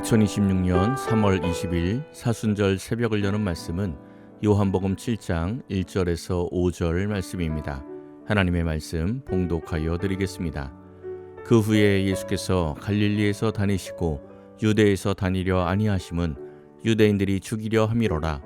2026년 3월 20일 사순절 새벽을 여는 말씀은 요한복음 7장 1절에서 5절 말씀입니다. 하나님의 말씀 봉독하여 드리겠습니다. 그 후에 예수께서 갈릴리에서 다니시고 유대에서 다니려 아니하심은 유대인들이 죽이려 함이로라.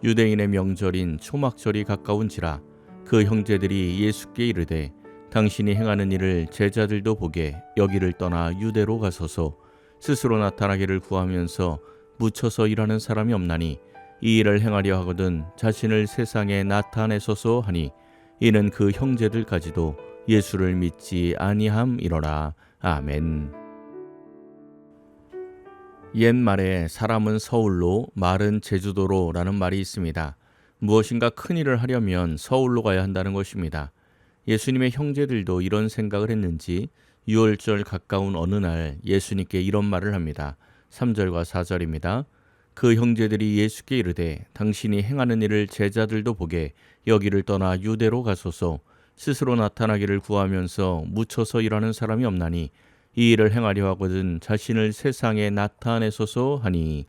유대인의 명절인 초막절이 가까운지라. 그 형제들이 예수께 이르되 당신이 행하는 일을 제자들도 보게 여기를 떠나 유대로 가소서. 스스로 나타나기를 구하면서 묻혀서 일하는 사람이 없나니 이 일을 행하려 하거든 자신을 세상에 나타내소서 하니 이는 그 형제들까지도 예수를 믿지 아니함이로라. 아멘. 옛말에 사람은 서울로 말은 제주도로 라는 말이 있습니다. 무엇인가 큰일을 하려면 서울로 가야 한다는 것입니다. 예수님의 형제들도 이런 생각을 했는지 유월절 가까운 어느 날 예수님께 이런 말을 합니다. 3절과 4절입니다. 그 형제들이 예수께 이르되 당신이 행하는 일을 제자들도 보게 여기를 떠나 유대로 가소서. 스스로 나타나기를 구하면서 묻혀서 일하는 사람이 없나니 이 일을 행하려 하거든 자신을 세상에 나타내소서 하니.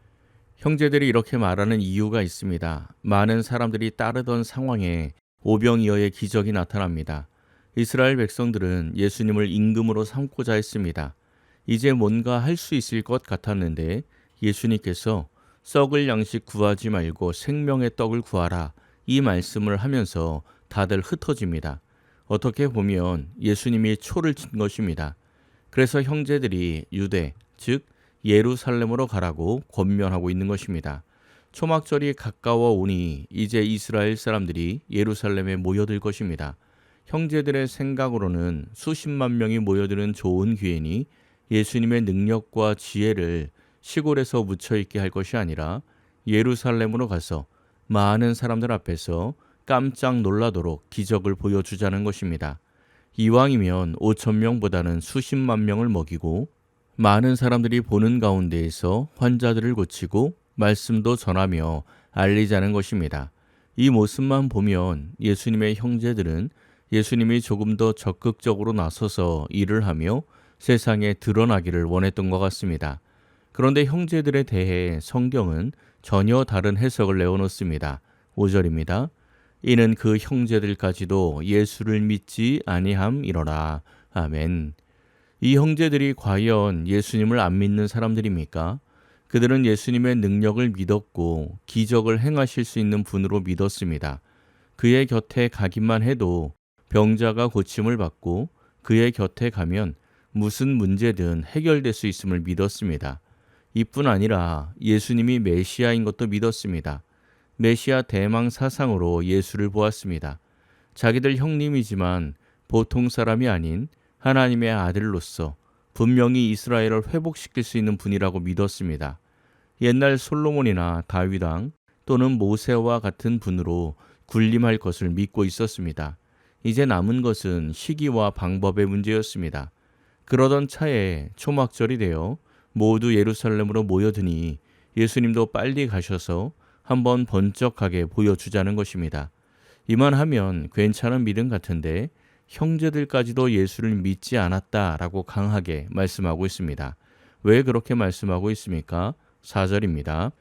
형제들이 이렇게 말하는 이유가 있습니다. 많은 사람들이 따르던 상황에 오병이어의 기적이 나타납니다. 이스라엘 백성들은 예수님을 임금으로 삼고자 했습니다. 이제 뭔가 할 수 있을 것 같았는데 예수님께서 썩을 양식 구하지 말고 생명의 떡을 구하라 이 말씀을 하면서 다들 흩어집니다. 어떻게 보면 예수님이 초를 친 것입니다. 그래서 형제들이 유대, 즉 예루살렘으로 가라고 권면하고 있는 것입니다. 초막절이 가까워 오니 이제 이스라엘 사람들이 예루살렘에 모여들 것입니다. 형제들의 생각으로는 수십만 명이 모여드는 좋은 기회니 예수님의 능력과 지혜를 시골에서 묻혀있게 할 것이 아니라 예루살렘으로 가서 많은 사람들 앞에서 깜짝 놀라도록 기적을 보여주자는 것입니다. 이왕이면 5천 명보다는 수십만 명을 먹이고 많은 사람들이 보는 가운데에서 환자들을 고치고 말씀도 전하며 알리자는 것입니다. 이 모습만 보면 예수님의 형제들은 예수님이 조금 더 적극적으로 나서서 일을 하며 세상에 드러나기를 원했던 것 같습니다. 그런데 형제들에 대해 성경은 전혀 다른 해석을 내어놓습니다. 5절입니다. 이는 그 형제들까지도 예수를 믿지 아니함이로라. 아멘. 이 형제들이 과연 예수님을 안 믿는 사람들입니까? 그들은 예수님의 능력을 믿었고 기적을 행하실 수 있는 분으로 믿었습니다. 그의 곁에 가기만 해도 병자가 고침을 받고 그의 곁에 가면 무슨 문제든 해결될 수 있음을 믿었습니다. 이뿐 아니라 예수님이 메시아인 것도 믿었습니다. 메시아 대망 사상으로 예수를 보았습니다. 자기들 형님이지만 보통 사람이 아닌 하나님의 아들로서 분명히 이스라엘을 회복시킬 수 있는 분이라고 믿었습니다. 옛날 솔로몬이나 다윗 왕 또는 모세와 같은 분으로 군림할 것을 믿고 있었습니다. 이제 남은 것은 시기와 방법의 문제였습니다. 그러던 차에 초막절이 되어 모두 예루살렘으로 모여드니 예수님도 빨리 가셔서 한번 번쩍하게 보여주자는 것입니다. 이만하면 괜찮은 믿음 같은데 형제들까지도 예수를 믿지 않았다라고 강하게 말씀하고 있습니다. 왜 그렇게 말씀하고 있습니까? 4절입니다.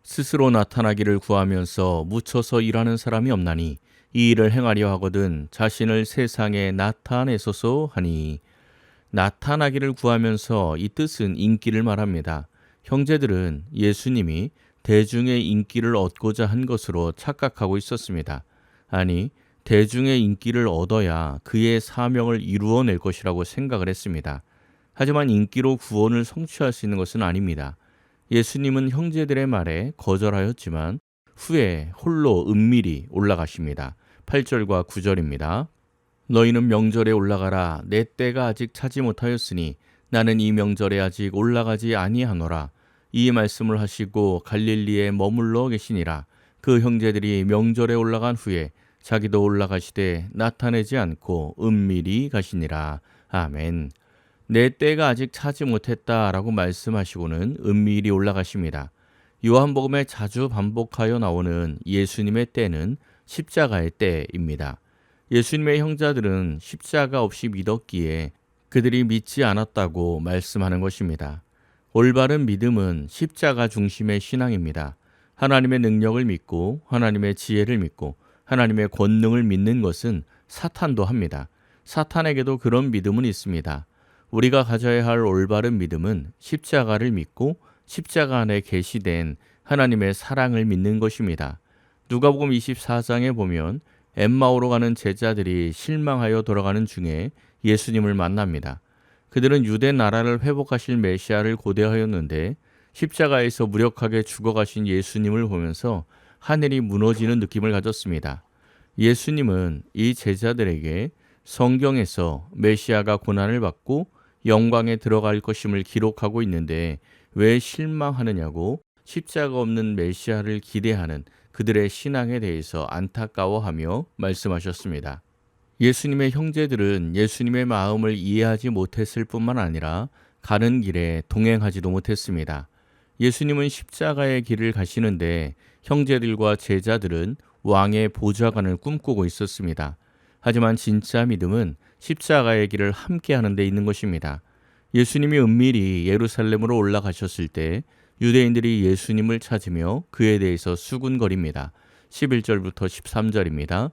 스스로 나타나기를 구하면서 묻혀서 일하는 사람이 없나니 이 일을 행하려 하거든 자신을 세상에 나타내소서 하니. 나타나기를 구하면서 이 뜻은 인기를 말합니다. 형제들은 예수님이 대중의 인기를 얻고자 한 것으로 착각하고 있었습니다. 아니, 대중의 인기를 얻어야 그의 사명을 이루어낼 것이라고 생각을 했습니다. 하지만 인기로 구원을 성취할 수 있는 것은 아닙니다. 예수님은 형제들의 말에 거절하였지만 후에 홀로 은밀히 올라가십니다. 8절과 9절입니다. 너희는 명절에 올라가라. 내 때가 아직 차지 못하였으니 나는 이 명절에 아직 올라가지 아니하노라. 이 말씀을 하시고 갈릴리에 머물러 계시니라. 그 형제들이 명절에 올라간 후에 자기도 올라가시되 나타내지 않고 은밀히 가시니라. 아멘. 내 때가 아직 차지 못했다라고 말씀하시고는 은밀히 올라가십니다. 요한복음에 자주 반복하여 나오는 예수님의 때는 십자가의 때입니다. 예수님의 형제들은 십자가 없이 믿었기에 그들이 믿지 않았다고 말씀하는 것입니다. 올바른 믿음은 십자가 중심의 신앙입니다. 하나님의 능력을 믿고 하나님의 지혜를 믿고 하나님의 권능을 믿는 것은 사탄도 합니다. 사탄에게도 그런 믿음은 있습니다. 우리가 가져야 할 올바른 믿음은 십자가를 믿고 십자가 안에 계시된 하나님의 사랑을 믿는 것입니다. 누가복음 24장에 보면 엠마오로 가는 제자들이 실망하여 돌아가는 중에 예수님을 만납니다. 그들은 유대 나라를 회복하실 메시아를 고대하였는데 십자가에서 무력하게 죽어가신 예수님을 보면서 하늘이 무너지는 느낌을 가졌습니다. 예수님은 이 제자들에게 성경에서 메시아가 고난을 받고 영광에 들어갈 것임을 기록하고 있는데 왜 실망하느냐고 십자가 없는 메시아를 기대하는 그들의 신앙에 대해서 안타까워하며 말씀하셨습니다. 예수님의 형제들은 예수님의 마음을 이해하지 못했을 뿐만 아니라 가는 길에 동행하지도 못했습니다. 예수님은 십자가의 길을 가시는데 형제들과 제자들은 왕의 보좌관을 꿈꾸고 있었습니다. 하지만 진짜 믿음은 십자가의 길을 함께 하는 데 있는 것입니다. 예수님이 은밀히 예루살렘으로 올라가셨을 때 유대인들이 예수님을 찾으며 그에 대해서 수군거립니다. 11절부터 13절입니다.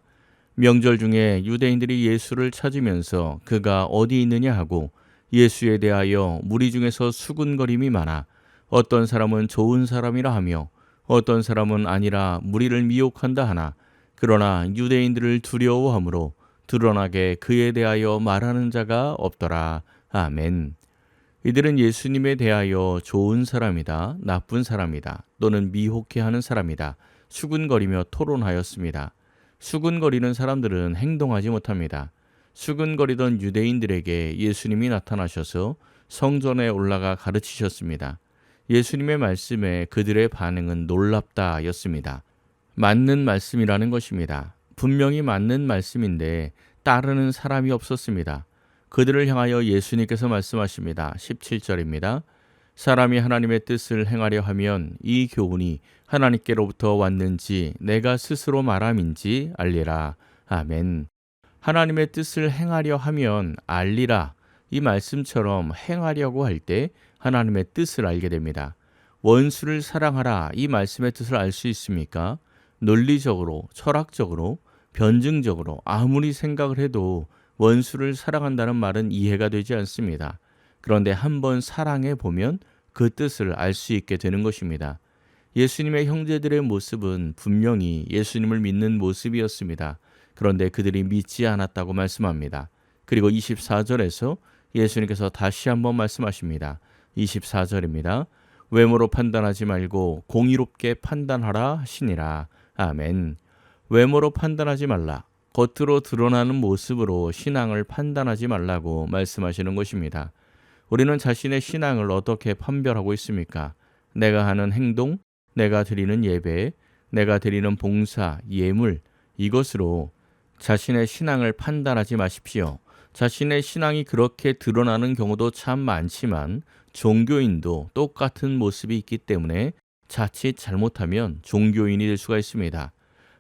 명절 중에 유대인들이 예수를 찾으면서 그가 어디 있느냐 하고 예수에 대하여 무리 중에서 수군거림이 많아 어떤 사람은 좋은 사람이라 하며 어떤 사람은 아니라 무리를 미혹한다 하나 그러나 유대인들을 두려워하므로 드러나게 그에 대하여 말하는 자가 없더라. 아멘. 이들은 예수님에 대하여 좋은 사람이다, 나쁜 사람이다, 또는 미혹해 하는 사람이다, 수군거리며 토론하였습니다. 수군거리는 사람들은 행동하지 못합니다. 수군거리던 유대인들에게 예수님이 나타나셔서 성전에 올라가 가르치셨습니다. 예수님의 말씀에 그들의 반응은 놀랍다였습니다. 맞는 말씀이라는 것입니다. 분명히 맞는 말씀인데 따르는 사람이 없었습니다. 그들을 향하여 예수님께서 말씀하십니다. 17절입니다. 사람이 하나님의 뜻을 행하려 하면 이 교훈이 하나님께로부터 왔는지 내가 스스로 말함인지 알리라. 아멘. 하나님의 뜻을 행하려 하면 알리라. 이 말씀처럼 행하려고 할 때 하나님의 뜻을 알게 됩니다. 원수를 사랑하라. 이 말씀의 뜻을 알 수 있습니까? 논리적으로, 철학적으로, 변증적으로 아무리 생각을 해도 원수를 사랑한다는 말은 이해가 되지 않습니다. 그런데 한번 사랑해 보면 그 뜻을 알 수 있게 되는 것입니다. 예수님의 형제들의 모습은 분명히 예수님을 믿는 모습이었습니다. 그런데 그들이 믿지 않았다고 말씀합니다. 그리고 24절에서 예수님께서 다시 한번 말씀하십니다. 24절입니다. 외모로 판단하지 말고 공의롭게 판단하라 하시니라. 아멘. 외모로 판단하지 말라. 겉으로 드러나는 모습으로 신앙을 판단하지 말라고 말씀하시는 것입니다. 우리는 자신의 신앙을 어떻게 판별하고 있습니까? 내가 하는 행동, 내가 드리는 예배, 내가 드리는 봉사, 예물, 이것으로 자신의 신앙을 판단하지 마십시오. 자신의 신앙이 그렇게 드러나는 경우도 참 많지만 종교인도 똑같은 모습이 있기 때문에 자칫 잘못하면 종교인이 될 수가 있습니다.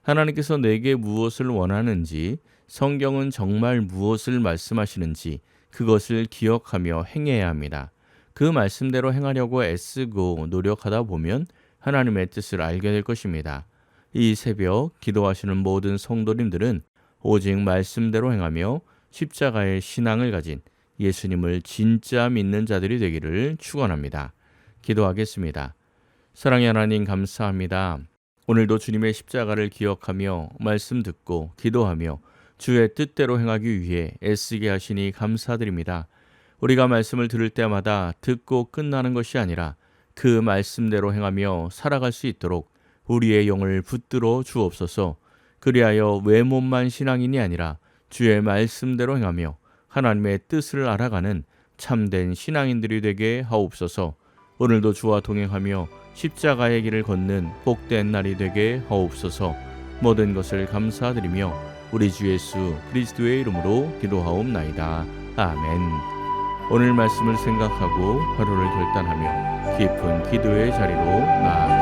하나님께서 내게 무엇을 원하는지, 성경은 정말 무엇을 말씀하시는지 그것을 기억하며 행해야 합니다. 그 말씀대로 행하려고 애쓰고 노력하다 보면 하나님의 뜻을 알게 될 것입니다. 이 새벽 기도하시는 모든 성도님들은 오직 말씀대로 행하며 십자가의 신앙을 가진 예수님을 진짜 믿는 자들이 되기를 축원합니다. 기도하겠습니다. 사랑의 하나님 감사합니다. 오늘도 주님의 십자가를 기억하며 말씀 듣고 기도하며 주의 뜻대로 행하기 위해 애쓰게 하시니 감사드립니다. 우리가 말씀을 들을 때마다 듣고 끝나는 것이 아니라 그 말씀대로 행하며 살아갈 수 있도록 우리의 영을 붙들어 주옵소서. 그리하여 외모만 신앙인이 아니라 주의 말씀대로 행하며 하나님의 뜻을 알아가는 참된 신앙인들이 되게 하옵소서. 오늘도 주와 동행하며 십자가의 길을 걷는 복된 날이 되게 하옵소서. 모든 것을 감사드리며 우리 주 예수 그리스도의 이름으로 기도하옵나이다. 아멘. 오늘 말씀을 생각하고 하루를 결단하며 깊은 기도의 자리로 나아갑니다.